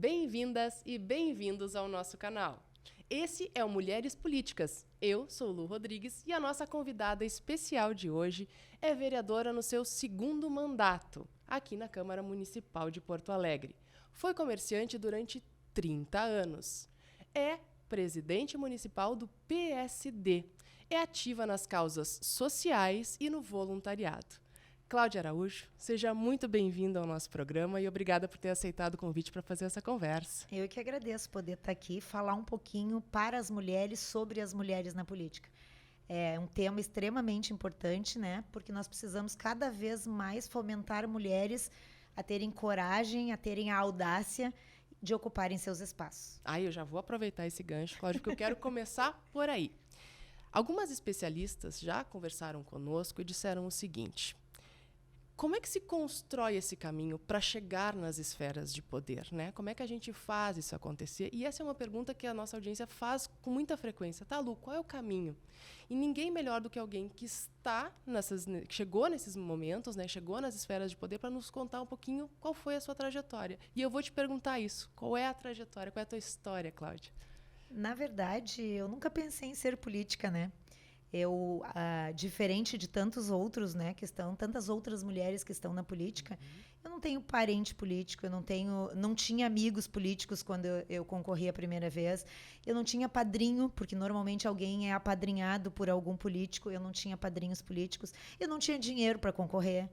Bem-vindas e bem-vindos ao nosso canal. Esse é o Mulheres Políticas. Eu sou Lu Rodrigues e a nossa convidada especial de hoje é vereadora no seu segundo mandato, aqui na Câmara Municipal de Porto Alegre. Foi comerciante durante 30 anos. É presidente municipal do PSD. É ativa nas causas sociais e no voluntariado. Cláudia Araújo, seja muito bem-vinda ao nosso programa e obrigada por ter aceitado o convite para fazer essa conversa. Eu que agradeço poder estar aqui e falar um pouquinho para as mulheres sobre as mulheres na política. É um tema extremamente importante, né? Porque nós precisamos cada vez mais fomentar mulheres a terem coragem, a terem a audácia de ocuparem seus espaços. Eu já vou aproveitar esse gancho, Cláudia, porque eu quero começar por aí. Algumas especialistas já conversaram conosco e disseram o seguinte: como é que se constrói esse caminho para chegar nas esferas de poder, né? Como é que a gente faz isso acontecer? E essa é uma pergunta que a nossa audiência faz com muita frequência. Tá, Lu, qual é o caminho? E ninguém melhor do que alguém que que chegou nesses momentos, né? Chegou nas esferas de poder para nos contar um pouquinho qual foi a sua trajetória. E eu vou te perguntar isso. Qual é a trajetória? Qual é a tua história, Cláudia? Na verdade, eu nunca pensei em ser política, né? Eu, diferente de tantos outros, né, tantas outras mulheres que estão na política, eu não tenho parente político, não tinha amigos políticos quando eu concorri a primeira vez, eu não tinha padrinho, porque normalmente alguém é apadrinhado por algum político, eu não tinha padrinhos políticos, eu não tinha dinheiro para concorrer,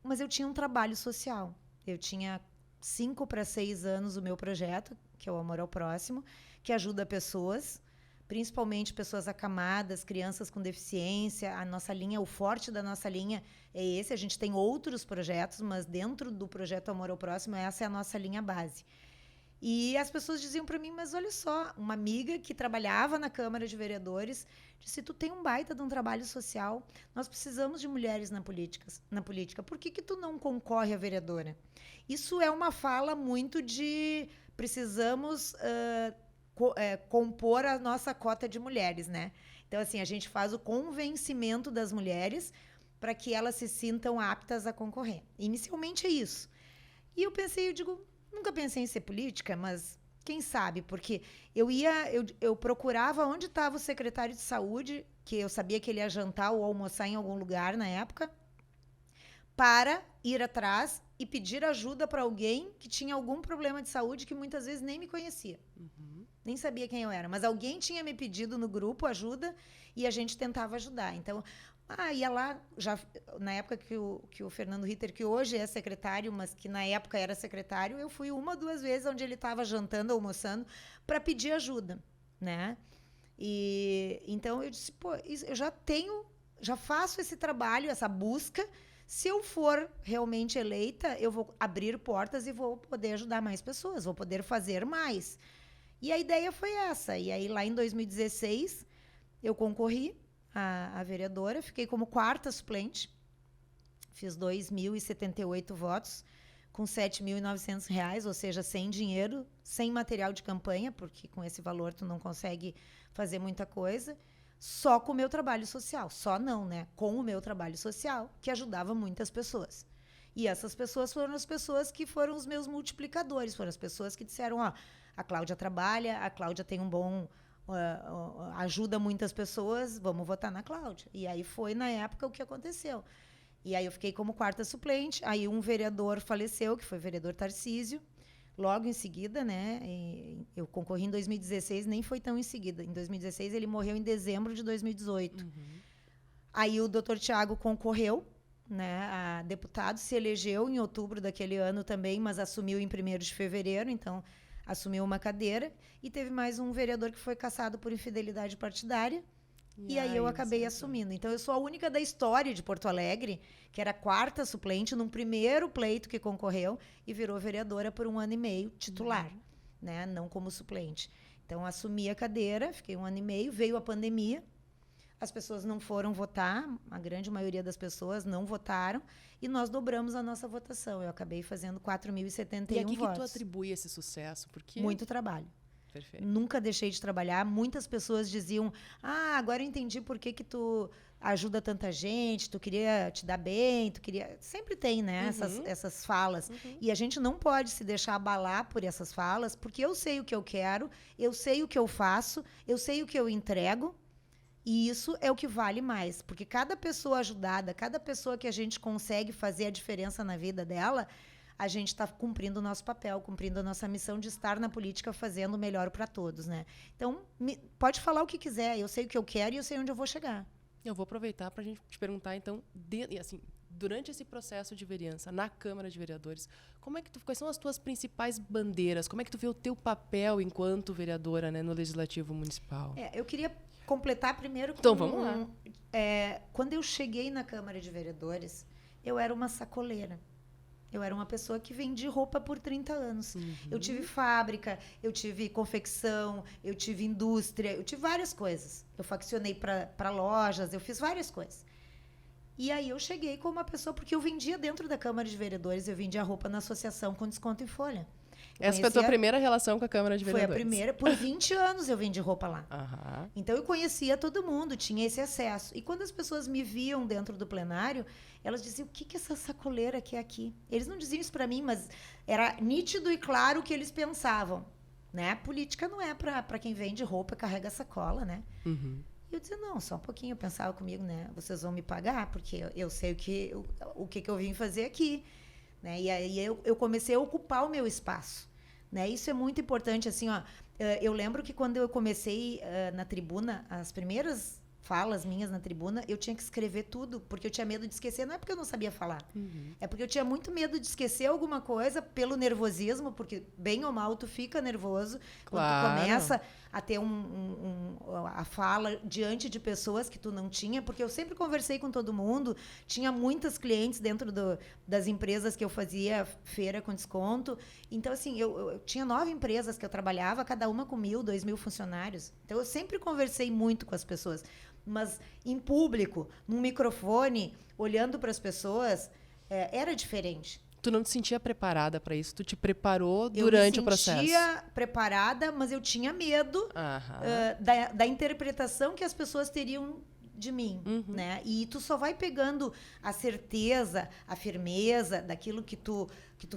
mas eu tinha um trabalho social. Eu tinha 5 para 6 anos o meu projeto, que é o Amor ao Próximo, que ajuda pessoas, principalmente pessoas acamadas, crianças com deficiência. A nossa linha, o forte da nossa linha é esse. A gente tem outros projetos, mas dentro do projeto Amor ao Próximo, essa é a nossa linha base. E as pessoas diziam para mim, mas olha só, uma amiga que trabalhava na Câmara de Vereadores disse: tu tem um baita de um trabalho social, nós precisamos de mulheres na política. Por que tu não concorre a vereadora? Isso é uma fala muito de precisamos compor a nossa cota de mulheres, né? Então, assim, a gente faz o convencimento das mulheres para que elas se sintam aptas a concorrer. Inicialmente é isso. E eu digo, nunca pensei em ser política, mas quem sabe? Porque eu procurava onde estava o secretário de saúde, que eu sabia que ele ia jantar ou almoçar em algum lugar na época, para ir atrás e pedir ajuda para alguém que tinha algum problema de saúde que muitas vezes nem me conhecia. Nem sabia quem eu era, mas alguém tinha me pedido no grupo ajuda e a gente tentava ajudar. Então, ia lá, já na época que o Fernando Ritter, que hoje é secretário, mas que na época era secretário, eu fui 1 ou 2 vezes onde ele estava jantando, almoçando, para pedir ajuda, né? E então eu disse, eu já faço esse trabalho, essa busca. Se eu for realmente eleita, eu vou abrir portas e vou poder ajudar mais pessoas, vou poder fazer mais. E a ideia foi essa. E aí, lá em 2016, eu concorri a vereadora, fiquei como 4ª suplente, fiz 2.078 votos, com R$7.900, ou seja, sem dinheiro, sem material de campanha, porque com esse valor tu não consegue fazer muita coisa, só com o meu trabalho social. Só não, né? Com o meu trabalho social, que ajudava muitas pessoas. E essas pessoas foram as pessoas que foram os meus multiplicadores, foram as pessoas que disseram, a Cláudia trabalha, a Cláudia tem um bom... ajuda muitas pessoas, vamos votar na Cláudia. E aí foi, na época, o que aconteceu. E aí eu fiquei como 4ª suplente, aí um vereador faleceu, que foi o vereador Tarcísio, logo em seguida, né? Eu concorri em 2016, nem foi tão em seguida. Em 2016, ele morreu em dezembro de 2018. Aí o doutor Tiago concorreu, né, a deputado, se elegeu em outubro daquele ano também, mas assumiu em 1º de fevereiro, então assumiu uma cadeira, e teve mais um vereador que foi cassado por infidelidade partidária, e aí eu acabei assumindo. Então eu sou a única da história de Porto Alegre, que era 4ª suplente, num primeiro pleito que concorreu, e virou vereadora por 1 ano e meio, titular, né, não como suplente. Então assumi a cadeira, fiquei 1 ano e meio, veio a pandemia, as pessoas não foram votar, a grande maioria das pessoas não votaram, e nós dobramos a nossa votação. Eu acabei fazendo 4.071 votos. E a que tu atribui esse sucesso? Porque... Muito trabalho. Perfeito. Nunca deixei de trabalhar. Muitas pessoas diziam, agora eu entendi por que tu ajuda tanta gente, tu queria te dar bem, tu queria... Sempre tem, né, essas falas. E a gente não pode se deixar abalar por essas falas, porque eu sei o que eu quero, eu sei o que eu faço, eu sei o que eu entrego, e isso é o que vale mais. Porque cada pessoa ajudada, cada pessoa que a gente consegue fazer a diferença na vida dela, a gente está cumprindo o nosso papel, cumprindo a nossa missão de estar na política fazendo o melhor para todos, né? Então, pode falar o que quiser, eu sei o que eu quero e eu sei onde eu vou chegar. Eu vou aproveitar para a gente te perguntar, então, assim, durante esse processo de vereança, na Câmara de Vereadores, quais são as tuas principais bandeiras? Como é que tu vê o teu papel enquanto vereadora, né, no Legislativo Municipal? Eu queria completar primeiro com... Então, vamos lá. Quando eu cheguei na Câmara de Vereadores, eu era uma sacoleira. Eu era uma pessoa que vendi roupa por 30 anos. Eu tive fábrica, eu tive confecção, eu tive indústria, eu tive várias coisas. Eu faccionei para lojas, eu fiz várias coisas. E aí eu cheguei como uma pessoa, porque eu vendia dentro da Câmara de Vereadores, eu vendia roupa na associação com desconto em folha. Essa foi a tua primeira relação com a Câmara de Vereadores? Foi a primeira. Por 20 anos eu vendi roupa lá. Uhum. Então eu conhecia todo mundo, tinha esse acesso. E quando as pessoas me viam dentro do plenário, elas diziam, o que essa sacoleira quer aqui? Eles não diziam isso para mim, mas era nítido e claro o que eles pensavam. Né? Política não é para quem vende roupa, carrega sacola, né? Uhum. E eu dizia, não, só um pouquinho. Eu pensava comigo, né? Vocês vão me pagar, porque eu sei o que eu vim fazer aqui. Né? E aí eu comecei a ocupar o meu espaço. Né? Isso é muito importante. Assim, ó, eu lembro que quando eu comecei na tribuna, as primeiras falas minhas na tribuna, eu tinha que escrever tudo, porque eu tinha medo de esquecer. Não é porque eu não sabia falar. É porque eu tinha muito medo de esquecer alguma coisa pelo nervosismo, porque bem ou mal tu fica nervoso quando tu começa a ter a fala diante de pessoas que tu não tinha, porque eu sempre conversei com todo mundo, tinha muitas clientes dentro das empresas que eu fazia feira com desconto. Então, assim, eu tinha 9 empresas que eu trabalhava, cada uma com 1.000, 2.000 funcionários. Então, eu sempre conversei muito com as pessoas. Mas em público, num microfone, olhando para as pessoas, era diferente. Tu não te sentia preparada para isso? Tu te preparou durante o processo? Eu me sentia preparada, mas eu tinha medo da interpretação que as pessoas teriam de mim, né? E tu só vai pegando a certeza, a firmeza daquilo que tu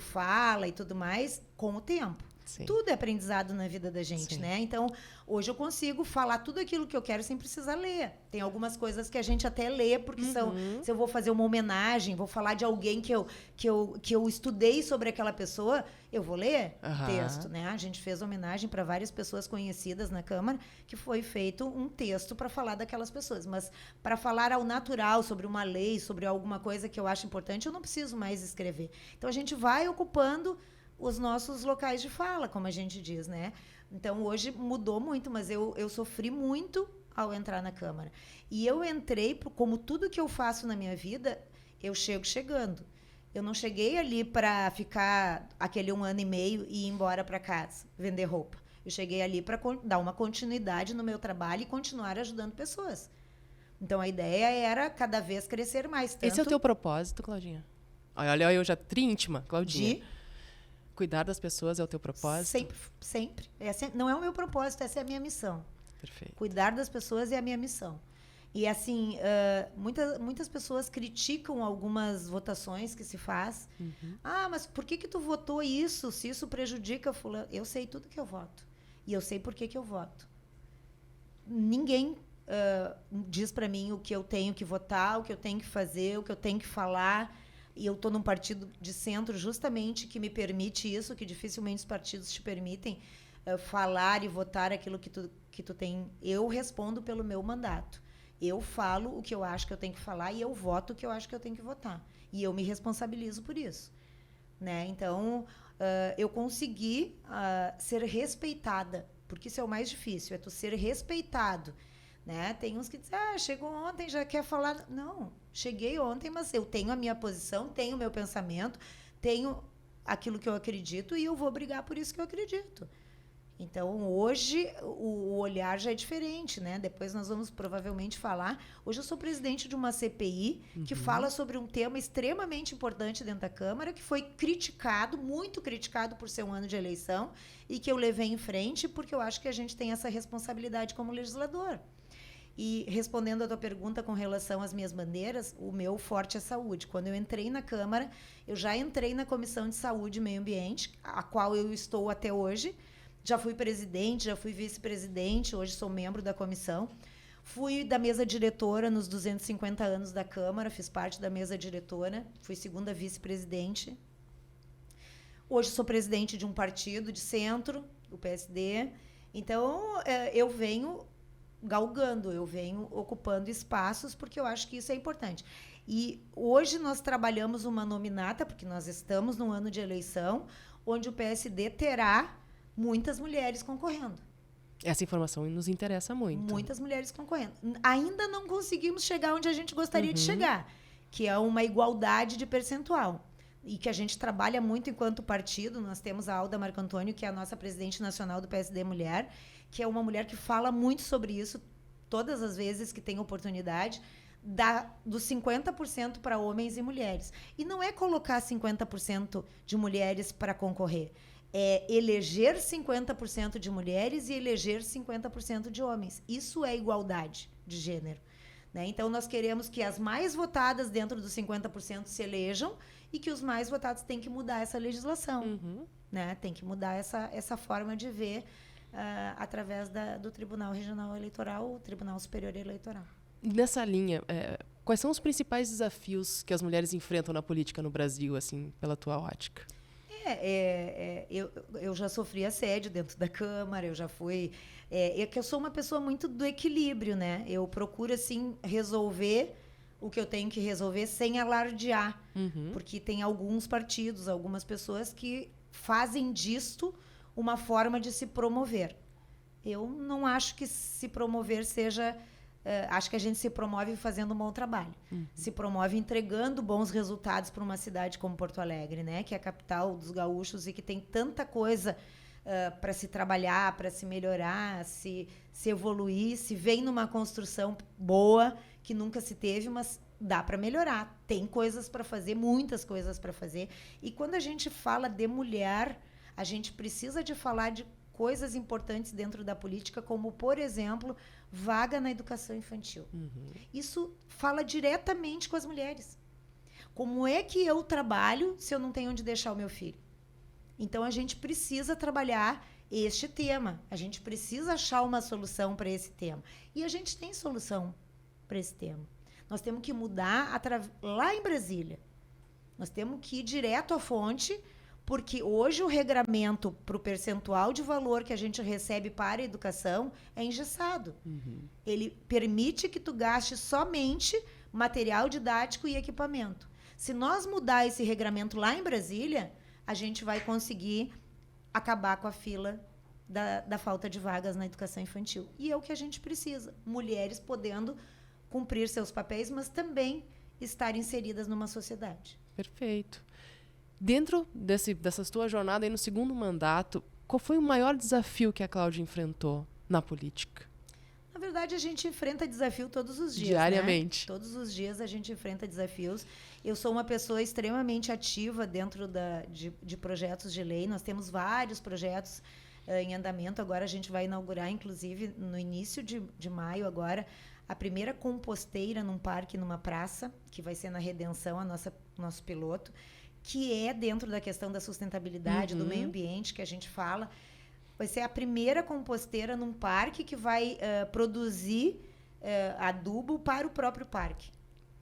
fala e tudo mais com o tempo. Sim. Tudo é aprendizado na vida da gente, sim, né? Então, hoje eu consigo falar tudo aquilo que eu quero sem precisar ler. Tem algumas coisas que a gente até lê, porque se eu vou fazer uma homenagem, vou falar de alguém que eu estudei sobre aquela pessoa, eu vou ler o texto, né? A gente fez homenagem para várias pessoas conhecidas na Câmara, que foi feito um texto para falar daquelas pessoas. Mas para falar ao natural, sobre uma lei, sobre alguma coisa que eu acho importante, eu não preciso mais escrever. Então, a gente vai ocupando os nossos locais de fala, como a gente diz, né? Então, hoje mudou muito, mas eu sofri muito ao entrar na Câmara. E eu entrei, como tudo que eu faço na minha vida, eu chego chegando. Eu não cheguei ali para ficar aquele 1 ano e meio e ir embora para casa, vender roupa. Eu cheguei ali para dar uma continuidade no meu trabalho e continuar ajudando pessoas. Então, a ideia era cada vez crescer mais. Tanto... Esse é o teu propósito, Claudinha? Olha, eu já íntima, Claudinha. Cuidar das pessoas é o teu propósito? Sempre, sempre. Não é o meu propósito, essa é a minha missão. Perfeito. Cuidar das pessoas é a minha missão. E, assim, muitas pessoas criticam algumas votações que se faz. Ah, mas por que tu votou isso, se isso prejudica fulano? Eu sei tudo que eu voto. E eu sei por que eu voto. Ninguém diz para mim o que eu tenho que votar, o que eu tenho que fazer, o que eu tenho que falar. E eu estou num partido de centro justamente que me permite isso, que dificilmente os partidos te permitem falar e votar aquilo que tu tem. Eu respondo pelo meu mandato. Eu falo o que eu acho que eu tenho que falar e eu voto o que eu acho que eu tenho que votar. E eu me responsabilizo por isso. Né? Então, eu consegui ser respeitada, porque isso é o mais difícil, é tu ser respeitado. Né? Tem uns que dizem, chegou ontem, já quer falar. Não, cheguei ontem, mas eu tenho a minha posição, tenho o meu pensamento, tenho aquilo que eu acredito e eu vou brigar por isso que eu acredito. Então, hoje, o olhar já é diferente, né? Depois nós vamos provavelmente falar. Hoje eu sou presidente de uma CPI que fala sobre um tema extremamente importante dentro da Câmara, que foi criticado, muito criticado por ser um ano de eleição, e que eu levei em frente porque eu acho que a gente tem essa responsabilidade como legislador. E respondendo a tua pergunta com relação às minhas bandeiras, o meu forte é saúde. Quando eu entrei na Câmara, eu já entrei na Comissão de Saúde e Meio Ambiente, a qual eu estou até hoje. Já fui presidente, já fui vice-presidente, hoje sou membro da comissão. Fui da mesa diretora nos 250 anos da Câmara, fiz parte da mesa diretora, fui segunda vice-presidente. Hoje sou presidente de um partido de centro, o PSD. Então, eu venho galgando, eu venho ocupando espaços, porque eu acho que isso é importante. E hoje nós trabalhamos uma nominata, porque nós estamos num ano de eleição, onde o PSD terá muitas mulheres concorrendo. Essa informação nos interessa muito. Muitas mulheres concorrendo. Ainda não conseguimos chegar onde a gente gostaria de chegar, que é uma igualdade de percentual. E que a gente trabalha muito enquanto partido. Nós temos a Alda Marco Antônio, que é a nossa presidente nacional do PSD Mulher, que é uma mulher que fala muito sobre isso todas as vezes que tem oportunidade, dos 50% para homens e mulheres. E não é colocar 50% de mulheres para concorrer. É eleger 50% de mulheres e eleger 50% de homens. Isso é igualdade de gênero. Né? Então, nós queremos que as mais votadas dentro dos 50% se elejam e que os mais votados têm que mudar essa legislação. Né? Tem que mudar essa forma de ver através do Tribunal Regional Eleitoral, o Tribunal Superior Eleitoral. Nessa linha, quais são os principais desafios que as mulheres enfrentam na política no Brasil, assim, pela tua ótica? Eu já sofri assédio dentro da Câmara, eu já fui... eu sou uma pessoa muito do equilíbrio, né? Eu procuro, assim, resolver o que eu tenho que resolver sem alardear. Porque tem alguns partidos, algumas pessoas que fazem disto uma forma de se promover. Eu não acho que se promover seja... acho que a gente se promove fazendo um bom trabalho. Se promove entregando bons resultados para uma cidade como Porto Alegre, né? Que é a capital dos gaúchos e que tem tanta coisa para se trabalhar, para se melhorar, se evoluir, se vem numa construção boa que nunca se teve, mas dá para melhorar. Tem coisas para fazer, muitas coisas para fazer. E quando a gente fala de mulher, a gente precisa de falar de coisas importantes dentro da política, como, por exemplo, vaga na educação infantil. Isso fala diretamente com as mulheres. Como é que eu trabalho se eu não tenho onde deixar o meu filho? Então, a gente precisa trabalhar este tema. A gente precisa achar uma solução para esse tema. E a gente tem solução para esse tema. Nós temos que mudar lá em Brasília. Nós temos que ir direto à fonte, porque hoje o regramento para o percentual de valor que a gente recebe para a educação é engessado. Ele permite que tu gaste somente material didático e equipamento. Se nós mudar esse regramento lá em Brasília, a gente vai conseguir acabar com a fila da falta de vagas na educação infantil. E é o que a gente precisa. Mulheres podendo cumprir seus papéis, mas também estar inseridas numa sociedade. Perfeito. Dentro dessa tua jornada aí no segundo mandato, qual foi o maior desafio que a Cláudia enfrentou na política? Na verdade, a gente enfrenta desafio todos os dias. Diariamente. Né? Todos os dias a gente enfrenta desafios. Eu sou uma pessoa extremamente ativa dentro de projetos de lei. Nós temos vários projetos em andamento. Agora a gente vai inaugurar, inclusive, no início de maio agora, a primeira composteira num parque, numa praça, que vai ser na Redenção, nosso piloto, que é dentro da questão da sustentabilidade, do meio ambiente, que a gente fala. Vai ser a primeira composteira num parque que vai produzir adubo para o próprio parque.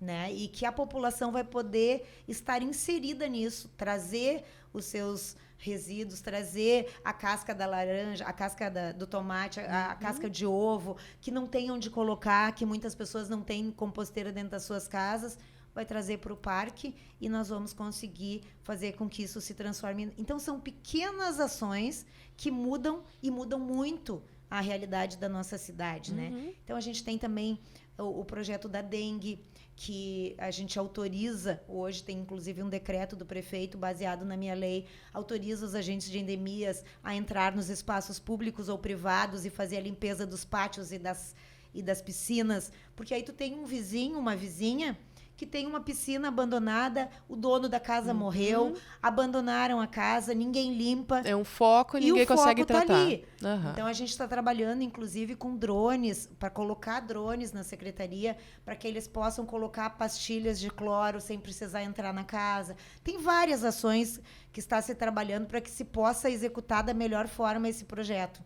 Né? E que a população vai poder estar inserida nisso, trazer os seus resíduos, trazer a casca da laranja, a casca do tomate, a casca de ovo, que não tem onde colocar, que muitas pessoas não têm composteira dentro das suas casas, vai trazer para o parque e nós vamos conseguir fazer com que isso se transforme. Então, são pequenas ações que mudam e mudam muito a realidade da nossa cidade. Né? Então, a gente tem também o projeto da dengue, que a gente autoriza, hoje tem inclusive um decreto do prefeito baseado na minha lei, autoriza os agentes de endemias a entrar nos espaços públicos ou privados e fazer a limpeza dos pátios e das piscinas, porque aí tu tem um vizinho, uma vizinha, que tem uma piscina abandonada, o dono da casa morreu, abandonaram a casa, ninguém limpa. É um foco e ninguém consegue tratar. Tá ali. Então a gente está trabalhando, inclusive, com drones, para colocar drones na secretaria, para que eles possam colocar pastilhas de cloro sem precisar entrar na casa. Tem várias ações que está se trabalhando para que se possa executar da melhor forma esse projeto.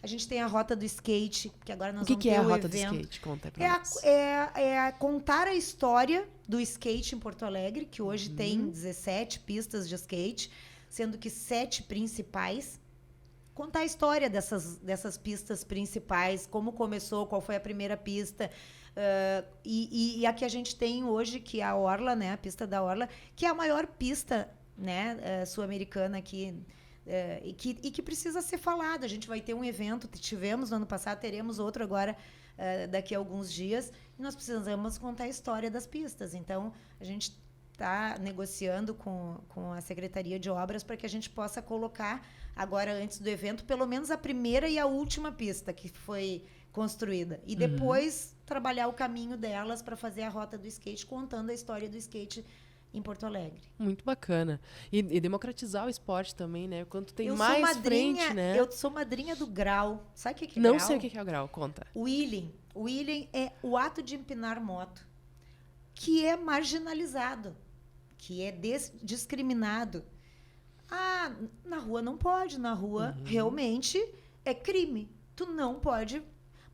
A gente tem a Rota do Skate, que agora nós vamos ter o evento. O que é a Rota do Skate? Conta pra nós. É contar a história do skate em Porto Alegre, que hoje tem 17 pistas de skate, sendo que 7 principais. Contar a história dessas pistas principais, como começou, qual foi a primeira pista. E a que a gente tem hoje, que é a Orla, né, a pista da Orla, que é a maior pista, né, sul-americana aqui, e que precisa ser falado. A gente vai ter um evento, tivemos no ano passado, teremos outro agora, daqui a alguns dias, e nós precisamos contar a história das pistas. Então, a gente está negociando com a Secretaria de Obras para que a gente possa colocar, agora antes do evento, pelo menos a primeira e a última pista que foi construída. E depois trabalhar o caminho delas para fazer a Rota do Skate, contando a história do skate em Porto Alegre. Muito bacana. E democratizar o esporte também, né? Quanto tem mais frente, né? Eu sou madrinha do grau. Sabe o que é Não grau? Sei o que é o grau, conta. O wheeling. O wheeling é o ato de empinar moto, que é marginalizado, que é discriminado. Ah, na rua não pode. Na rua, realmente, é crime. Tu não pode,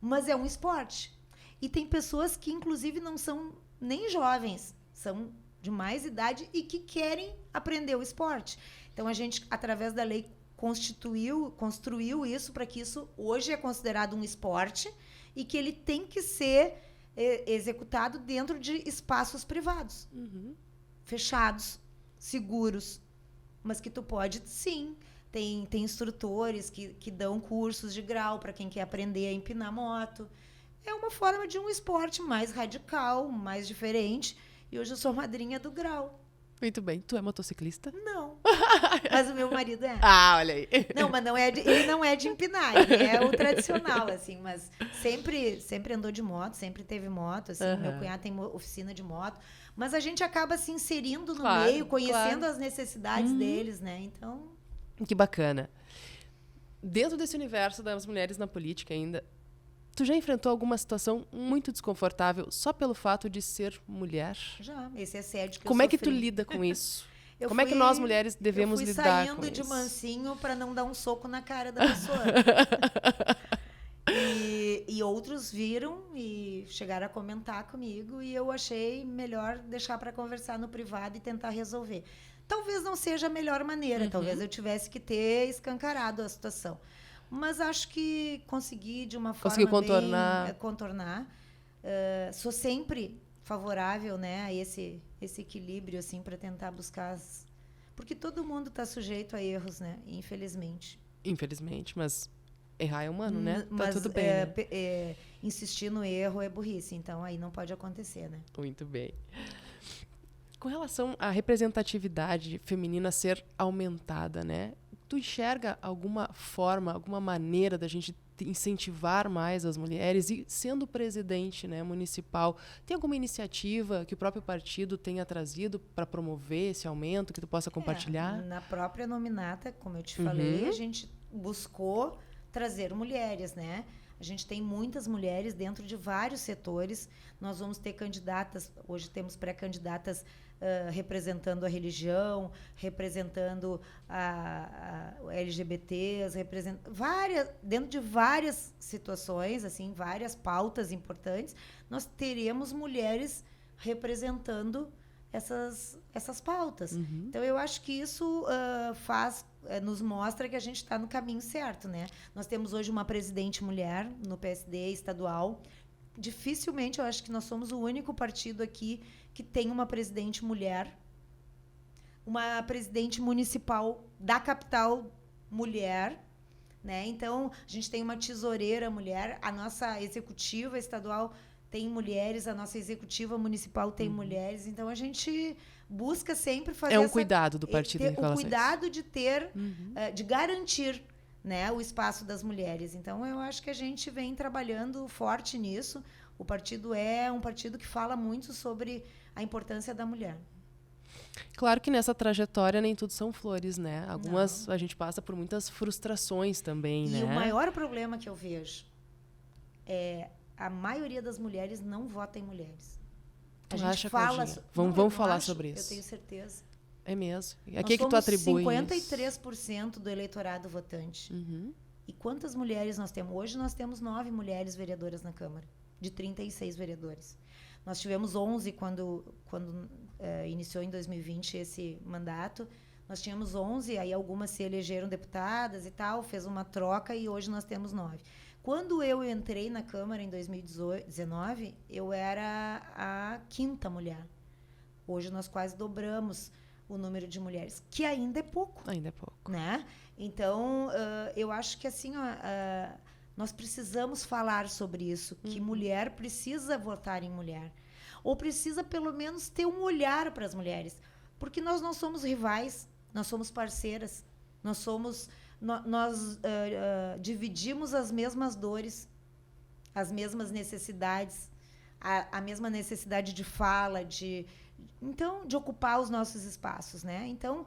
mas é um esporte. E tem pessoas que, inclusive, não são nem jovens, são de mais idade e que querem aprender o esporte. Então, a gente, através da lei, construiu isso para que isso hoje é considerado um esporte e que ele tem que ser executado dentro de espaços privados, fechados, seguros, mas que tu pode, sim. Tem instrutores que dão cursos de grau para quem quer aprender a empinar moto. É uma forma de um esporte mais radical, mais diferente. E hoje eu sou madrinha do grau. Muito bem. Tu é motociclista? Não. Mas o meu marido é. Ah, olha aí. Não, mas ele não é de empinar. Ele é o tradicional, assim. Mas sempre andou de moto, sempre teve moto. Assim. Meu cunhado tem oficina de moto. Mas a gente acaba se inserindo no meio, conhecendo as necessidades deles, né? Então... Que bacana. Dentro desse universo das mulheres na política ainda, tu já enfrentou alguma situação muito desconfortável só pelo fato de ser mulher? Já, esse assédio que Como eu é que tu sofri. lida com isso? Como é que nós mulheres devemos lidar com isso? Eu fui saindo de mansinho para não dar um soco na cara da pessoa. E outros viram e chegaram a comentar comigo e eu achei melhor deixar para conversar no privado e tentar resolver. Talvez não seja a melhor maneira, talvez eu tivesse que ter escancarado a situação. Mas acho que consegui, de uma forma bem contornar. Sou sempre favorável, né, a esse equilíbrio, assim, para tentar buscar... Porque todo mundo está sujeito a erros, né, infelizmente. Infelizmente, mas errar é humano, né? Mas, tá tudo bem, né? Insistir no erro é burrice, então aí não pode acontecer, né? Muito bem. Com relação à representatividade feminina ser aumentada, né? Tu enxerga alguma forma, alguma maneira da gente incentivar mais as mulheres? E sendo presidente, né, municipal, tem alguma iniciativa que o próprio partido tenha trazido para promover esse aumento, que tu possa compartilhar? Na própria nominata, como eu te falei, a gente buscou trazer mulheres, né? A gente tem muitas mulheres dentro de vários setores. Nós vamos ter candidatas, hoje temos pré-candidatas representando a religião, representando a LGBTs, dentro de várias situações, assim, várias pautas importantes, nós teremos mulheres representando essas pautas. Então, eu acho que isso nos mostra que a gente está no caminho certo, né? Nós temos hoje uma presidente mulher no PSD estadual. Dificilmente, eu acho que nós somos o único partido aqui que tem uma presidente mulher, uma presidente municipal da capital mulher, né? Então, a gente tem uma tesoureira mulher, a nossa executiva estadual tem mulheres, a nossa executiva municipal tem mulheres, então a gente busca sempre fazer cuidado do partido em relação a isso. O cuidado de ter, de garantir, né, o espaço das mulheres. Então, eu acho que a gente vem trabalhando forte nisso. O partido é um partido que fala muito sobre a importância da mulher. Claro que nessa trajetória nem tudo são flores, né? Algumas a gente passa por muitas frustrações também, né? E o maior problema que eu vejo é a maioria das mulheres não vota em mulheres. A gente acha, fala... Vamos falar sobre isso. Eu tenho certeza. É mesmo. A que tu atribui isso? 53% do eleitorado votante. E quantas mulheres nós temos? Hoje nós temos 9 mulheres vereadoras na Câmara, de 36 vereadores. Nós tivemos 11 quando iniciou em 2020 esse mandato. Nós tínhamos 11, aí algumas se elegeram deputadas e tal, fez uma troca e hoje nós temos 9. Quando eu entrei na Câmara em 2019, eu era a 5ª mulher. Hoje nós quase dobramos o número de mulheres, que ainda é pouco. Ainda é pouco. Né? Então, eu acho que assim, nós precisamos falar sobre isso, que mulher precisa votar em mulher. Ou precisa, pelo menos, ter um olhar para as mulheres. Porque nós não somos rivais, nós somos parceiras, nós dividimos as mesmas dores, as mesmas necessidades, a mesma necessidade de fala, de ocupar os nossos espaços, né? Então,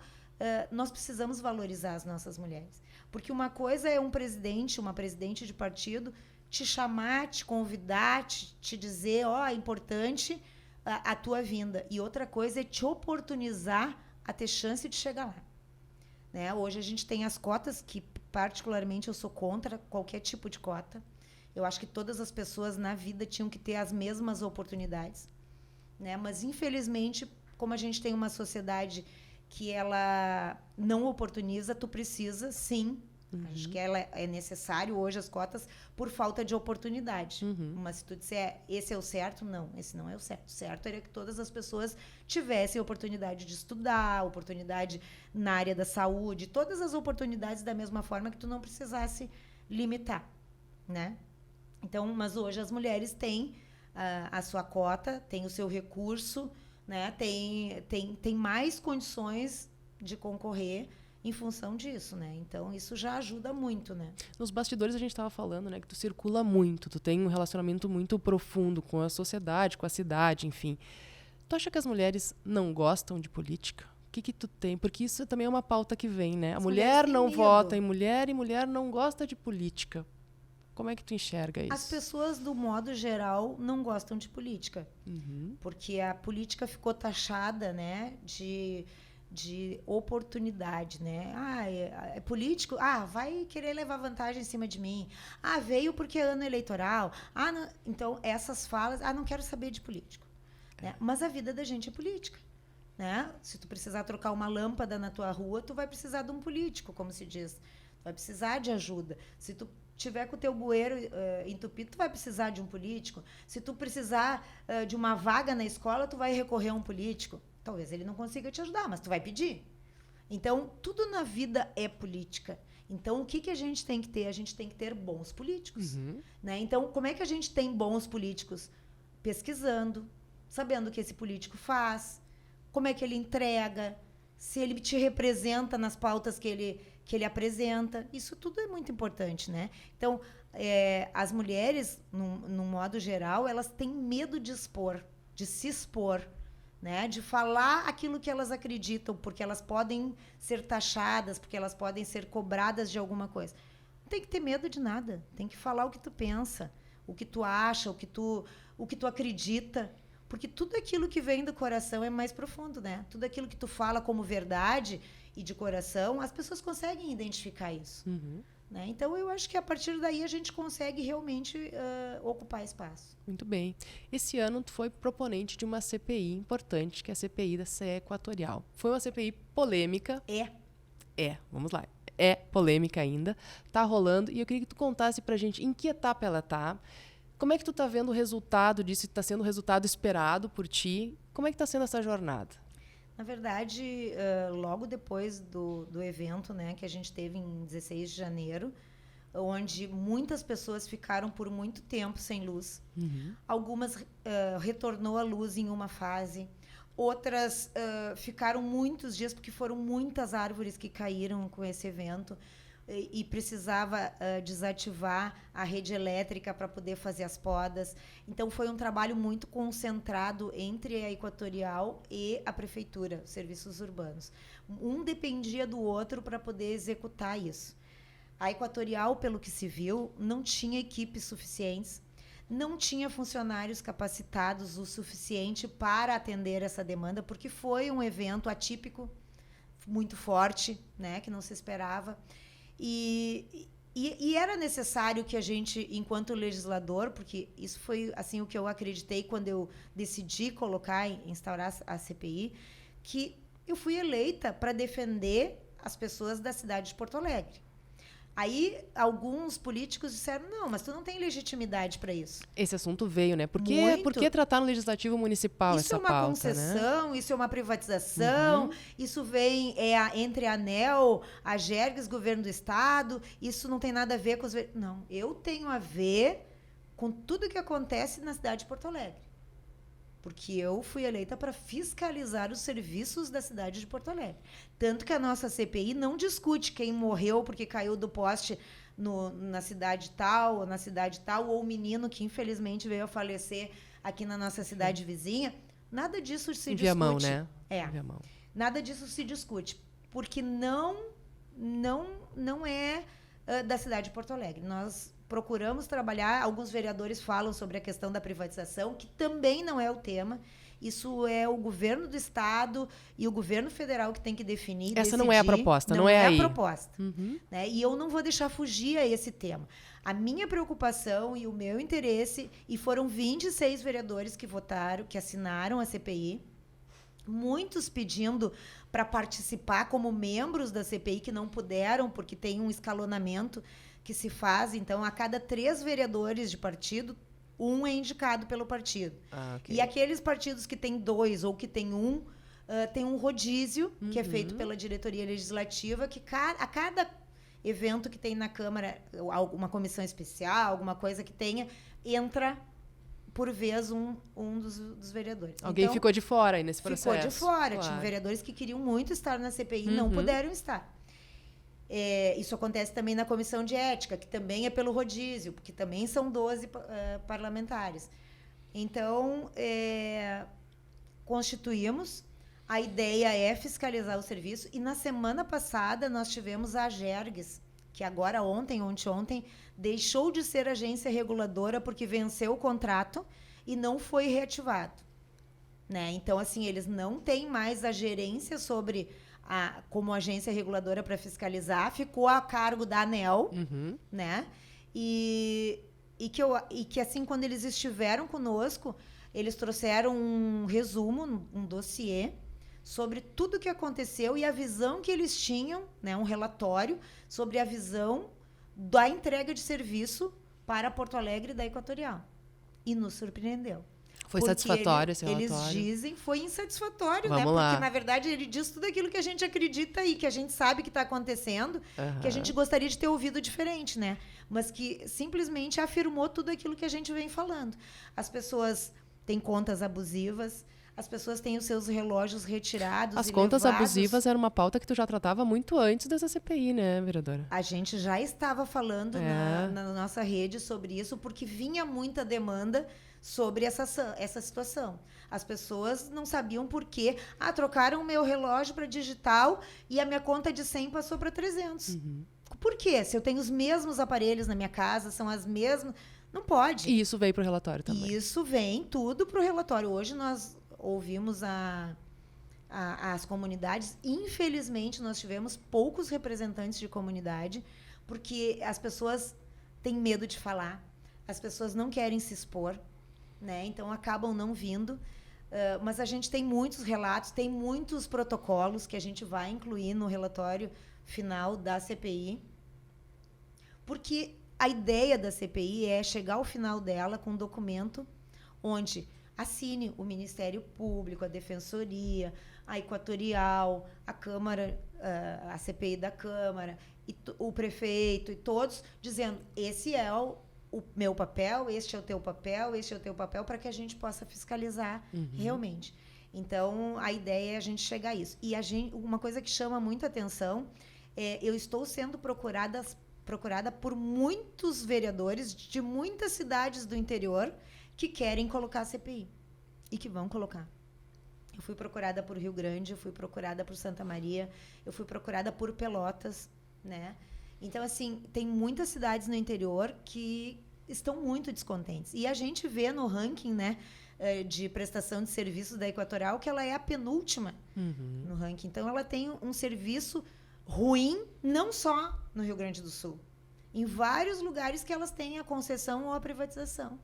nós precisamos valorizar as nossas mulheres. Porque uma coisa é um presidente, uma presidente de partido te chamar, te convidar, te dizer, é importante a tua vinda. E outra coisa é te oportunizar a ter chance de chegar lá. Né? Hoje a gente tem as cotas, que particularmente eu sou contra qualquer tipo de cota. Eu acho que todas as pessoas na vida tinham que ter as mesmas oportunidades. Né? Mas, infelizmente, como a gente tem uma sociedade que ela não oportuniza, tu precisa, sim. Acho que é necessário hoje as cotas por falta de oportunidade. Mas se tu disser, esse é o certo, não, esse não é o certo. O certo era que todas as pessoas tivessem oportunidade de estudar, oportunidade na área da saúde, todas as oportunidades da mesma forma, que tu não precisasse limitar, né? Então, mas hoje as mulheres têm a sua cota, têm o seu recurso, né? Tem mais condições de concorrer em função disso, né? Então, isso já ajuda muito, né? Nos bastidores a gente estava falando, né, que tu circula muito, tu tem um relacionamento muito profundo com a sociedade, com a cidade, enfim. Tu acha que as mulheres não gostam de política? O que tu tem? Porque isso também é uma pauta que vem, né? A mulher não vota em mulher e mulher não gosta de política. Como é que tu enxerga isso? As pessoas, do modo geral, não gostam de política. Porque a política ficou taxada, né, de oportunidade, né? É político? Vai querer levar vantagem em cima de mim. Veio porque é ano eleitoral. Não. Então, essas falas, não quero saber de político. Né? Mas a vida da gente é política. Né? Se tu precisar trocar uma lâmpada na tua rua, tu vai precisar de um político, como se diz. Tu vai precisar de ajuda. Se tu tiver com o teu bueiro entupido, tu vai precisar de um político. Se tu precisar de uma vaga na escola, tu vai recorrer a um político. Talvez ele não consiga te ajudar, mas tu vai pedir. Então, tudo na vida é política. Então, o que a gente tem que ter? A gente tem que ter bons políticos. Né? Então, como é que a gente tem bons políticos? Pesquisando, sabendo o que esse político faz, como é que ele entrega, se ele te representa nas pautas que ele apresenta. Isso tudo é muito importante, né? Então, as mulheres, num modo geral, elas têm medo de se expor, né? De falar aquilo que elas acreditam, porque elas podem ser taxadas, porque elas podem ser cobradas de alguma coisa. Não tem que ter medo de nada. Tem que falar o que tu pensa, o que tu acha, o que tu acredita. Porque tudo aquilo que vem do coração é mais profundo, né? Tudo aquilo que tu fala como verdade e de coração, as pessoas conseguem identificar isso. Né? Então, eu acho que a partir daí a gente consegue realmente ocupar espaço. Muito bem. Esse ano tu foi proponente de uma CPI importante, que é a CPI da CE Equatorial. Foi uma CPI polêmica. Vamos lá. É polêmica ainda. Tá rolando. E eu queria que tu contasse pra gente em que etapa ela tá. Como é que tu tá vendo o resultado disso? Está sendo o resultado esperado por ti? Como é que tá sendo essa jornada? Na verdade, logo depois do evento, né, que a gente teve em 16 de janeiro, onde muitas pessoas ficaram por muito tempo sem luz. Algumas retornou a luz em uma fase. Outras ficaram muitos dias, porque foram muitas árvores que caíram com esse evento. e precisava desativar a rede elétrica para poder fazer as podas. Então, foi um trabalho muito concentrado entre a Equatorial e a Prefeitura, serviços urbanos. Um dependia do outro para poder executar isso. A Equatorial, pelo que se viu, não tinha equipes suficientes, não tinha funcionários capacitados o suficiente para atender essa demanda, porque foi um evento atípico, muito forte, né, que não se esperava. E era necessário que a gente, enquanto legislador, porque isso foi assim o que eu acreditei quando eu decidi instaurar a CPI, que eu fui eleita para defender as pessoas da cidade de Porto Alegre. Aí, alguns políticos disseram, não, mas tu não tem legitimidade para isso. Esse assunto veio, né? Por que tratar no legislativo municipal isso essa pauta? Isso é uma concessão, né? Isso é uma privatização, isso vem entre a ANEEL, a Gerges, governo do estado, isso não tem nada a ver com os... Não, eu tenho a ver com tudo que acontece na cidade de Porto Alegre. Porque eu fui eleita para fiscalizar os serviços da cidade de Porto Alegre. Tanto que a nossa CPI não discute quem morreu porque caiu do poste na cidade tal, ou na cidade tal, ou o menino que infelizmente veio a falecer aqui na nossa cidade vizinha. Nada disso se discute. Viamão, né? Viamão. Nada disso se discute. Porque não é da cidade de Porto Alegre. Nós procuramos trabalhar, alguns vereadores falam sobre a questão da privatização, que também não é o tema. Isso é o governo do estado e o governo federal que tem que definir. Essa não é a proposta, não é aí. Não é a proposta. Né? E eu não vou deixar fugir a esse tema. A minha preocupação e o meu interesse, e foram 26 vereadores que votaram, que assinaram a CPI, muitos pedindo para participar como membros da CPI, que não puderam, porque tem um escalonamento que se faz. Então, a cada 3 vereadores de partido, um é indicado pelo partido. Okay. E aqueles partidos que têm 2 ou que têm 1, tem um rodízio, que é feito pela diretoria legislativa, que a cada evento que tem na Câmara, alguma comissão especial, alguma coisa que tenha, entra, por vez, um dos vereadores. Alguém então, ficou de fora aí nesse processo? Ficou de fora. Claro. Tinha vereadores que queriam muito estar na CPI e não puderam estar. Isso acontece também na comissão de ética, que também é pelo rodízio, porque também são 12 parlamentares. Então, constituímos, a ideia é fiscalizar o serviço, e na semana passada nós tivemos a Gerges, que agora ontem, deixou de ser agência reguladora porque venceu o contrato e não foi reativado. Né? Então, assim, eles não têm mais a gerência sobre... como agência reguladora para fiscalizar, ficou a cargo da ANEEL, né? E que, assim, quando eles estiveram conosco, eles trouxeram um resumo, um dossiê, sobre tudo o que aconteceu e a visão que eles tinham, né? Um relatório sobre a visão da entrega de serviço para Porto Alegre da Equatorial. E nos surpreendeu. Foi satisfatório esse relatório? Eles dizem foi insatisfatório, Vamos né? lá. Porque, na verdade, ele diz tudo aquilo que a gente acredita e que a gente sabe que está acontecendo, que a gente gostaria de ter ouvido diferente, né? Mas que simplesmente afirmou tudo aquilo que a gente vem falando. As pessoas têm contas abusivas, as pessoas têm os seus relógios retirados. As contas abusivas era uma pauta que tu já tratava muito antes dessa CPI, né, vereadora? A gente já estava falando na nossa rede sobre isso, porque vinha muita demanda sobre essa situação. As pessoas não sabiam por quê. Trocaram o meu relógio para digital e a minha conta de 100 passou para 300. Por quê? Se eu tenho os mesmos aparelhos na minha casa, são as mesmas... Não pode. E isso veio para o relatório também. Isso vem tudo para o relatório. Hoje nós ouvimos as comunidades. Infelizmente, nós tivemos poucos representantes de comunidade, porque as pessoas têm medo de falar, as pessoas não querem se expor, né? Então acabam não vindo. Mas a gente tem muitos relatos, tem muitos protocolos que a gente vai incluir no relatório final da CPI, porque a ideia da CPI é chegar ao final dela com um documento onde assine o Ministério Público, a Defensoria, a Equatorial, a Câmara, a CPI da Câmara, e o prefeito e todos, dizendo: esse é o meu papel, este é o teu papel, este é o teu papel, para que a gente possa fiscalizar realmente. Então, a ideia é a gente chegar a isso. E uma coisa que chama muita atenção eu estou sendo procurada por muitos vereadores de muitas cidades do interior que querem colocar a CPI e que vão colocar. Eu fui procurada por Rio Grande, eu fui procurada por Santa Maria, eu fui procurada por Pelotas, né? Então, assim, tem muitas cidades no interior que estão muito descontentes. E a gente vê no ranking, né, de prestação de serviços da Equatorial que ela é a penúltima no ranking. Então, ela tem um serviço ruim, não só no Rio Grande do Sul. Em vários lugares que elas têm a concessão ou a privatização.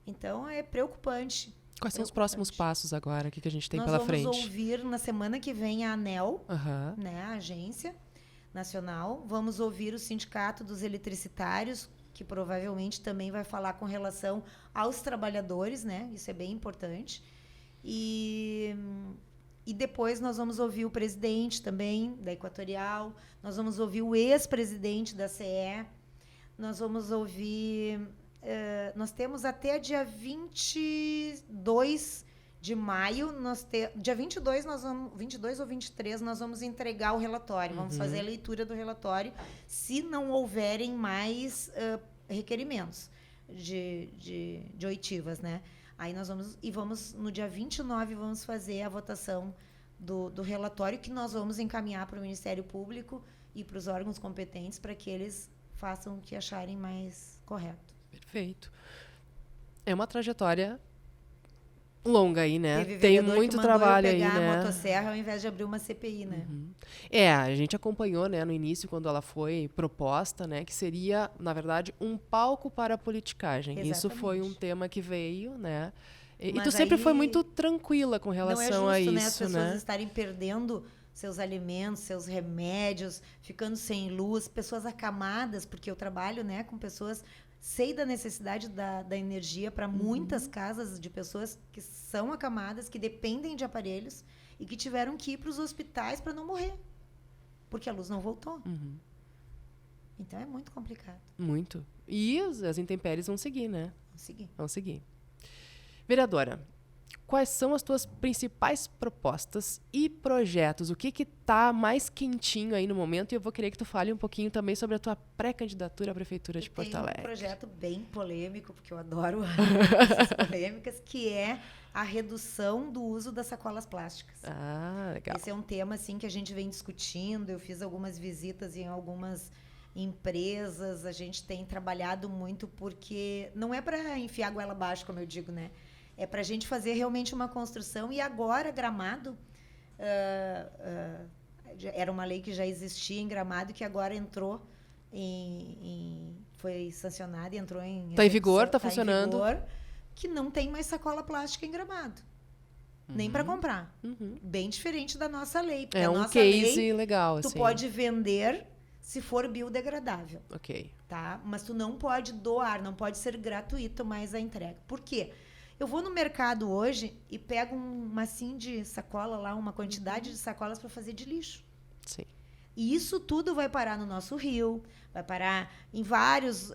Então, é preocupante. Quais são os próximos passos agora? O que a gente tem Nós pela frente? Nós vamos ouvir na semana que vem a ANEEL, Aham. né, a agência nacional. Vamos ouvir o Sindicato dos Eletricitários, que provavelmente também vai falar com relação aos trabalhadores, né? Isso é bem importante. E depois nós vamos ouvir o presidente também da Equatorial, nós vamos ouvir o ex-presidente da CE, nós vamos ouvir... nós temos até dia 22 de maio, dia 22, 22 ou 23, nós vamos entregar o relatório, vamos fazer a leitura do relatório, se não houverem mais requerimentos de oitivas, né? Aí nós vamos, no dia 29, vamos fazer a votação do relatório, que nós vamos encaminhar para o Ministério Público e para os órgãos competentes para que eles façam o que acharem mais correto. Perfeito. É uma trajetória longa aí, né? Teve Tem vereador muito que mandou trabalho eu aí, pegar né? a motosserra ao invés de abrir uma CPI, né? A gente acompanhou, né, no início, quando ela foi proposta, né, que seria, na verdade, um palco para a politicagem. Exatamente. Isso foi um tema que veio, né? E Mas tu sempre aí foi muito tranquila com relação não é a justo, isso, né? As pessoas né? estarem perdendo seus alimentos, seus remédios, ficando sem luz, pessoas acamadas, porque eu trabalho, né, com pessoas, sei da necessidade da energia para muitas casas de pessoas que são acamadas, que dependem de aparelhos e que tiveram que ir para os hospitais para não morrer, porque a luz não voltou. Então é muito complicado. Muito. E as intempéries vão seguir, né? Vamos seguir. Vão seguir. Vereadora, quais são as tuas principais propostas e projetos? O que está mais quentinho aí no momento? E eu vou querer que tu fale um pouquinho também sobre a tua pré-candidatura à Prefeitura de Porto Alegre. Tem um projeto bem polêmico, porque eu adoro essas polêmicas, que é a redução do uso das sacolas plásticas. Ah, legal. Esse é um tema assim, que a gente vem discutindo. Eu fiz algumas visitas em algumas empresas. A gente tem trabalhado muito, porque não é para enfiar a goela abaixo, como eu digo, né? É para a gente fazer realmente uma construção. E agora, Gramado, era uma lei que já existia em Gramado, que agora entrou foi sancionada e entrou em... Está em vigor, está funcionando. Em vigor, que não tem mais sacola plástica em Gramado. Nem para comprar. Bem diferente da nossa lei. É a um nossa case lei, legal, tu assim. pode vender se for biodegradável. Ok. Tá? Mas tu não pode doar, não pode ser gratuito mais a entrega. Por quê? Eu vou no mercado hoje e pego um massinho de sacola lá, uma quantidade de sacolas para fazer de lixo. Sim. E isso tudo vai parar no nosso rio, vai parar em vários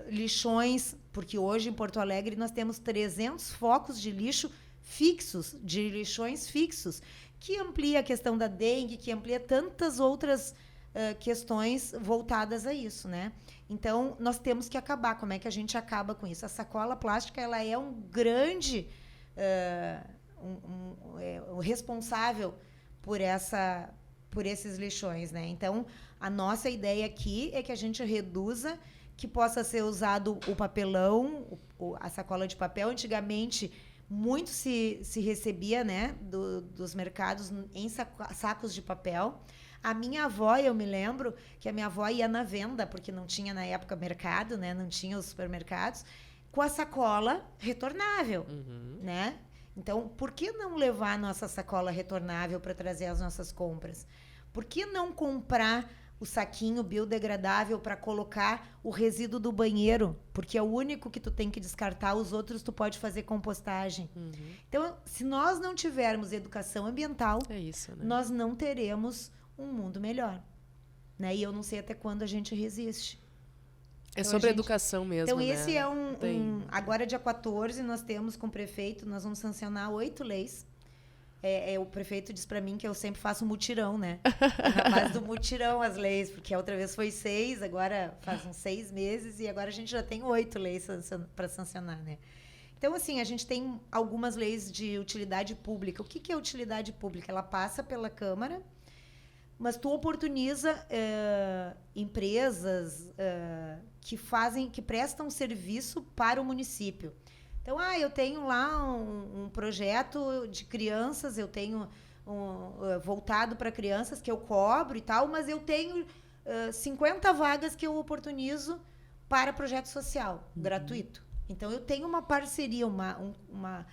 lixões, porque hoje em Porto Alegre nós temos 300 focos de lixo fixos, de lixões fixos, que amplia a questão da dengue, que amplia tantas outras questões voltadas a isso, né? Então, nós temos que acabar. Como é que a gente acaba com isso? A sacola plástica, ela é um grande responsável por esses lixões, né? Então, a nossa ideia aqui é que a gente reduza, que possa ser usado o papelão, a sacola de papel. Antigamente, muito se recebia, né, dos mercados em sacos de papel. A minha avó, eu me lembro que a minha avó ia na venda, porque não tinha na época mercado, né? Não tinha os supermercados, com a sacola retornável, né? Então, por que não levar a nossa sacola retornável para trazer as nossas compras? Por que não comprar o saquinho biodegradável para colocar o resíduo do banheiro? Porque é o único que tu tem que descartar, os outros tu pode fazer compostagem. Então, se nós não tivermos educação ambiental, É isso, né? nós não teremos um mundo melhor, né? E eu não sei até quando a gente resiste. É Então, sobre educação mesmo, Então, né? esse é Tem- agora, dia 14, nós temos com o prefeito, nós vamos sancionar 8 leis O prefeito diz para mim que eu sempre faço mutirão, né? Na base do mutirão as leis, porque a outra vez foi 6, agora faz uns 6 meses e agora a gente já tem 8 leis para sancionar, né? Então, assim, a gente tem algumas leis de utilidade pública. O que é utilidade pública? Ela passa pela Câmara, mas tu oportuniza empresas que prestam serviço para o município. Então, eu tenho lá um projeto de crianças, eu tenho voltado para crianças que eu cobro e tal, mas eu tenho 50 vagas que eu oportunizo para projeto social, gratuito. Então, eu tenho uma parceria, uma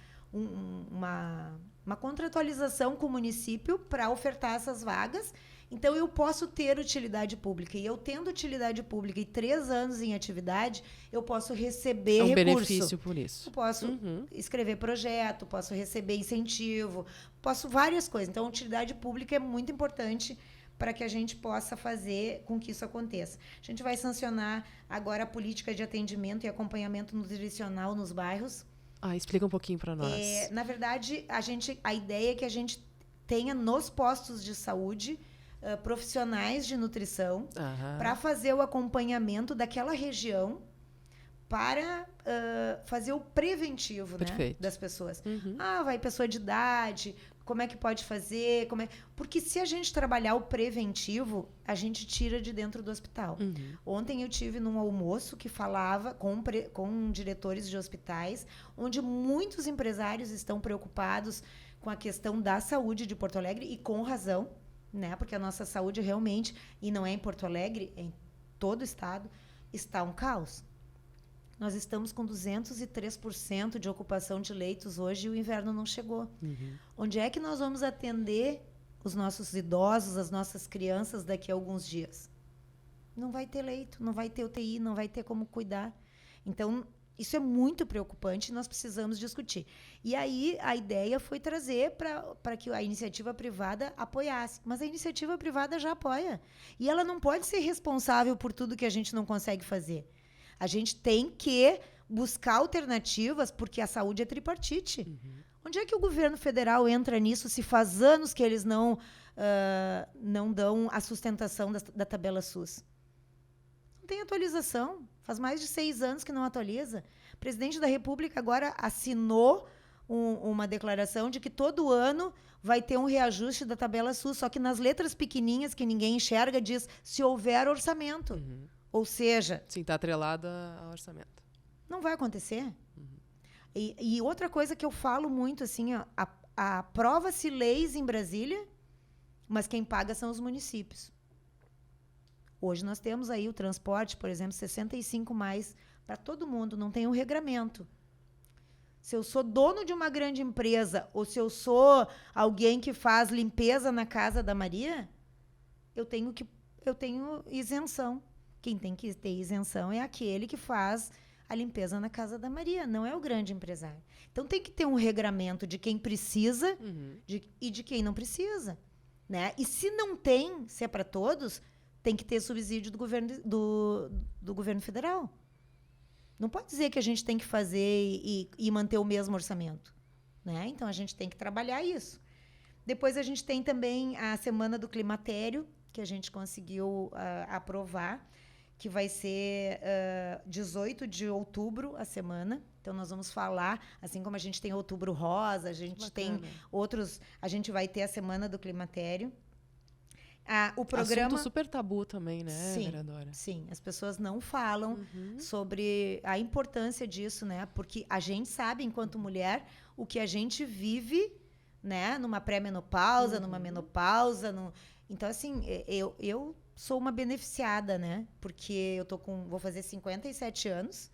contratualização com o município para ofertar essas vagas. Então, eu posso ter utilidade pública. E eu tendo utilidade pública e 3 anos em atividade, eu posso receber recurso. Benefício por isso. Eu posso escrever projeto, posso receber incentivo, posso várias coisas. Então, a utilidade pública é muito importante para que a gente possa fazer com que isso aconteça. A gente vai sancionar agora a política de atendimento e acompanhamento nutricional nos bairros. Explica um pouquinho para nós. Na verdade, a ideia é que a gente tenha nos postos de saúde profissionais de nutrição para fazer o acompanhamento daquela região para fazer o preventivo, né, das pessoas. Vai pessoa de idade, como é que pode fazer? Porque se a gente trabalhar o preventivo, a gente tira de dentro do hospital. Ontem eu tive num almoço que falava com diretores de hospitais, onde muitos empresários estão preocupados com a questão da saúde de Porto Alegre e com razão, né? Porque a nossa saúde realmente, e não é em Porto Alegre, é em todo o estado, está um caos. Nós estamos com 203% de ocupação de leitos hoje e o inverno não chegou. Onde é que nós vamos atender os nossos idosos, as nossas crianças daqui a alguns dias? Não vai ter leito, não vai ter UTI, não vai ter como cuidar. Então, isso é muito preocupante e nós precisamos discutir. E aí, a ideia foi trazer para que a iniciativa privada apoiasse. Mas a iniciativa privada já apoia. E ela não pode ser responsável por tudo que a gente não consegue fazer. A gente tem que buscar alternativas, porque a saúde é tripartite. Onde é que o governo federal entra nisso se faz anos que eles não dão a sustentação da tabela SUS? Não tem atualização. Faz mais de 6 anos que não atualiza. O presidente da República agora assinou uma declaração de que todo ano vai ter um reajuste da tabela SUS, só que nas letras pequenininhas que ninguém enxerga diz se houver orçamento. Ou seja... Sim, está atrelada ao orçamento. Não vai acontecer. E outra coisa que eu falo muito, assim, aprova-se leis em Brasília, mas quem paga são os municípios. Hoje nós temos aí o transporte, por exemplo, 65 mais para todo mundo, não tem um regramento. Se eu sou dono de uma grande empresa ou se eu sou alguém que faz limpeza na casa da Maria, eu tenho isenção. Quem tem que ter isenção é aquele que faz a limpeza na casa da Maria, não é o grande empresário. Então tem que ter um regramento de quem precisa e de quem não precisa, né? E se não tem, se é para todos, tem que ter subsídio do governo federal. Não pode dizer que a gente tem que fazer e manter o mesmo orçamento, né? Então a gente tem que trabalhar isso. Depois a gente tem também a Semana do Climatério, que a gente conseguiu aprovar, que vai ser 18 de outubro a semana. Então, nós vamos falar, assim como a gente tem Outubro Rosa, a gente tem outros... A gente vai ter a Semana do Climatério. O programa... Assunto super tabu também, né, vereadora? Sim, as pessoas não falam sobre a importância disso, né? Porque a gente sabe, enquanto mulher, o que a gente vive, né? Numa pré-menopausa, numa menopausa. Então, assim, eu sou uma beneficiada, né? Porque vou fazer 57 anos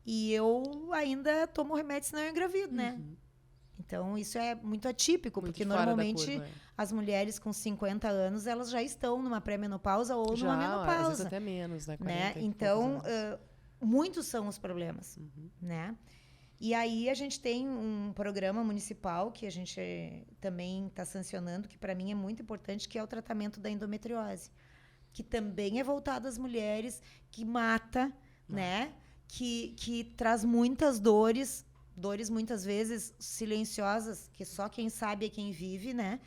e eu ainda tomo remédio, senão eu engravido, né? Então, isso é muito atípico, porque normalmente as mulheres com 50 anos, elas já estão numa pré-menopausa ou numa menopausa. Às vezes até menos, né? 40 Então, muitos são os problemas, né? E aí a gente tem um programa municipal que a gente também está sancionando, que para mim é muito importante, que é o tratamento da endometriose, que também é voltado às mulheres, que mata, né? Que traz muitas dores dores muitas vezes silenciosas, que só quem sabe é quem vive, né?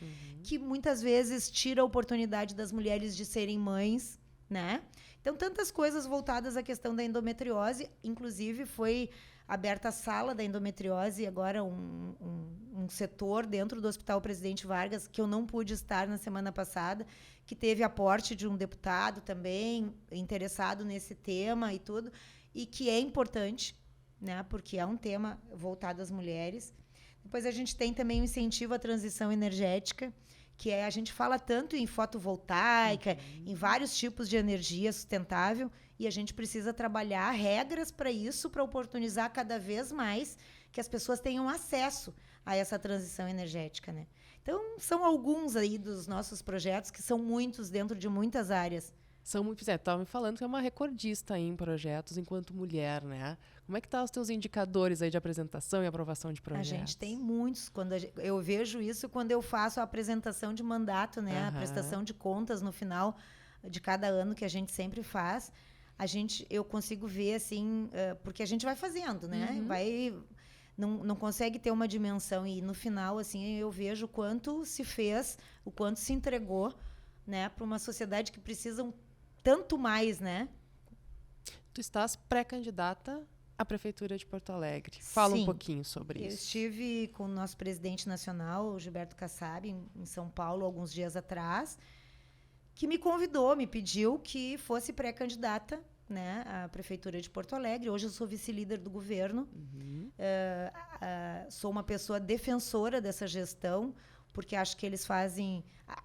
Que muitas vezes tira a oportunidade das mulheres de serem mães, né? Então, tantas coisas voltadas à questão da endometriose. Inclusive, foi aberta a sala da endometriose, agora um setor dentro do Hospital Presidente Vargas, que eu não pude estar na semana passada, que teve aporte de um deputado também interessado nesse tema e tudo, e que é importante, né, porque é um tema voltado às mulheres. Depois a gente tem também o incentivo à transição energética, que a gente fala tanto em fotovoltaica, em vários tipos de energia sustentável, e a gente precisa trabalhar regras para isso, para oportunizar cada vez mais que as pessoas tenham acesso a essa transição energética, né? Então, são alguns aí dos nossos projetos, que são muitos dentro de muitas áreas. São muitos. Estava me falando que é uma recordista aí em projetos enquanto mulher, né? Como é que tá os teus indicadores aí de apresentação e aprovação de projetos? A gente tem muitos. Eu vejo isso quando eu faço a apresentação de mandato, né? A prestação de contas no final de cada ano, que a gente sempre faz. Eu consigo ver, assim, porque a gente vai fazendo, né? Não consegue ter uma dimensão. E no final, assim, eu vejo o quanto se fez, o quanto se entregou, né? Para uma sociedade que precisa tanto mais, né? Tu estás pré-candidata à Prefeitura de Porto Alegre. Fala um pouquinho sobre isso. Eu estive com o nosso presidente nacional, o Gilberto Kassab, em São Paulo, alguns dias atrás, que me convidou, me pediu que fosse pré-candidata, né, à Prefeitura de Porto Alegre. Hoje eu sou vice-líder do governo. Sou uma pessoa defensora dessa gestão, porque acho que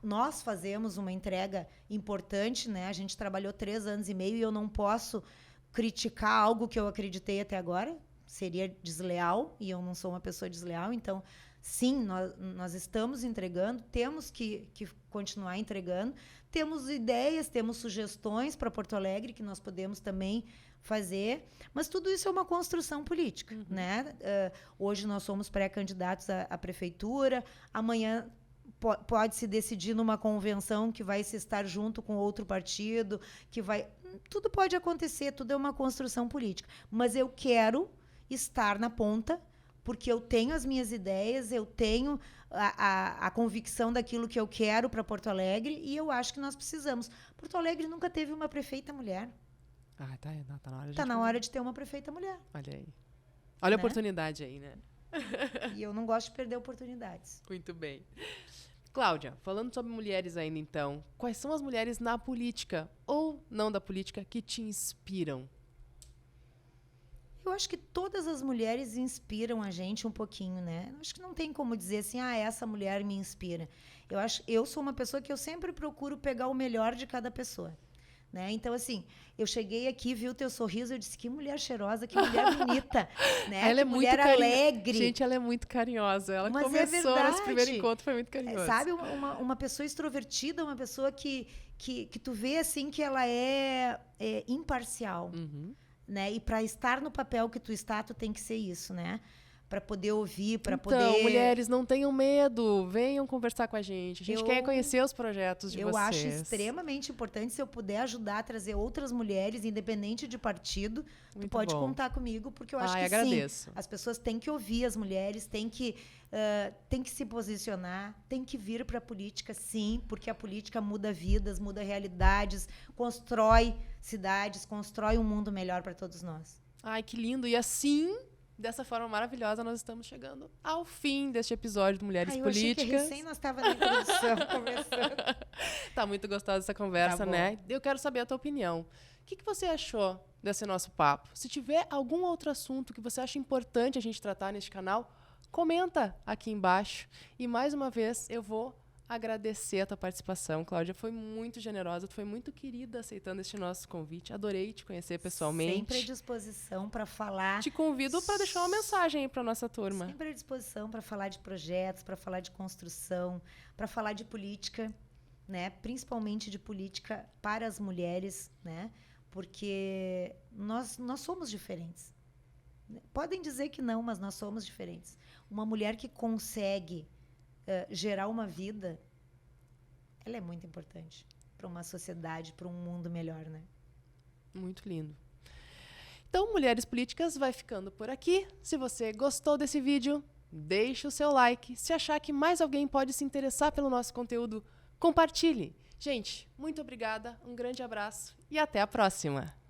nós fazemos uma entrega importante, né? A gente trabalhou 3 anos e meio e eu não posso criticar algo que eu acreditei até agora. Seria desleal, e eu não sou uma pessoa desleal. Então, sim, nós estamos entregando, temos que continuar entregando. Temos ideias, temos sugestões para Porto Alegre que nós podemos também fazer, mas tudo isso é uma construção política, né? Hoje nós somos pré-candidatos à prefeitura, amanhã pode se decidir numa convenção que vai se estar junto com outro partido, tudo pode acontecer, tudo é uma construção política, mas eu quero estar na ponta, porque eu tenho as minhas ideias, eu tenho a convicção daquilo que eu quero para Porto Alegre, e eu acho que nós precisamos. Porto Alegre nunca teve uma prefeita mulher. Tá na hora de hora de ter uma prefeita mulher. Olha aí. Olha a oportunidade aí, né? E eu não gosto de perder oportunidades. Muito bem. Cláudia, falando sobre mulheres ainda então, quais são as mulheres na política ou não da política que te inspiram? Eu acho que todas as mulheres inspiram a gente um pouquinho, né? Acho que não tem como dizer assim, essa mulher me inspira. Eu sou uma pessoa que eu sempre procuro pegar o melhor de cada pessoa. Né? Então, assim, eu cheguei aqui, vi o teu sorriso, eu disse, que mulher cheirosa, que mulher bonita, né? Ela que mulher alegre. Gente, ela é muito carinhosa. Ela Mas começou nesse primeiro encontro, foi muito carinhosa. Sabe, uma pessoa extrovertida, uma pessoa que tu vê, assim, que ela é imparcial, né? E para estar no papel que tu está, tu tem que ser isso, né? Para poder ouvir, para poder... Então, mulheres, não tenham medo. Venham conversar com a gente. A gente quer conhecer os projetos de vocês. Eu acho extremamente importante, se eu puder ajudar a trazer outras mulheres, independente de partido, tu pode contar comigo, porque eu acho que agradeço. Sim, as pessoas têm que ouvir as mulheres, têm que se posicionar, têm que vir para a política, sim, porque a política muda vidas, muda realidades, constrói cidades, constrói um mundo melhor para todos nós. Ai, que lindo. E assim... Dessa forma maravilhosa, nós estamos chegando ao fim deste episódio de Mulheres Políticas. Achei que recém nós estávamos na introdução conversando. Tá muito gostosa essa conversa, né? Eu quero saber a tua opinião. O que você achou desse nosso papo? Se tiver algum outro assunto que você acha importante a gente tratar neste canal, comenta aqui embaixo. E mais uma vez, eu vou agradecer a tua participação, Cláudia. Foi muito generosa, tu foi muito querida aceitando este nosso convite. Adorei te conhecer pessoalmente. Sempre à disposição para falar. Te convido para deixar uma mensagem aí para nossa turma. Sempre à disposição para falar de projetos, para falar de construção, para falar de política, né? Principalmente de política para as mulheres, né? Porque nós somos diferentes. Podem dizer que não, mas nós somos diferentes. Uma mulher que consegue gerar uma vida, ela é muito importante para uma sociedade, para um mundo melhor, né? Muito lindo. Então, Mulheres Políticas vai ficando por aqui. Se você gostou desse vídeo, deixe o seu like. Se achar que mais alguém pode se interessar pelo nosso conteúdo, compartilhe. Gente, muito obrigada, um grande abraço e até a próxima!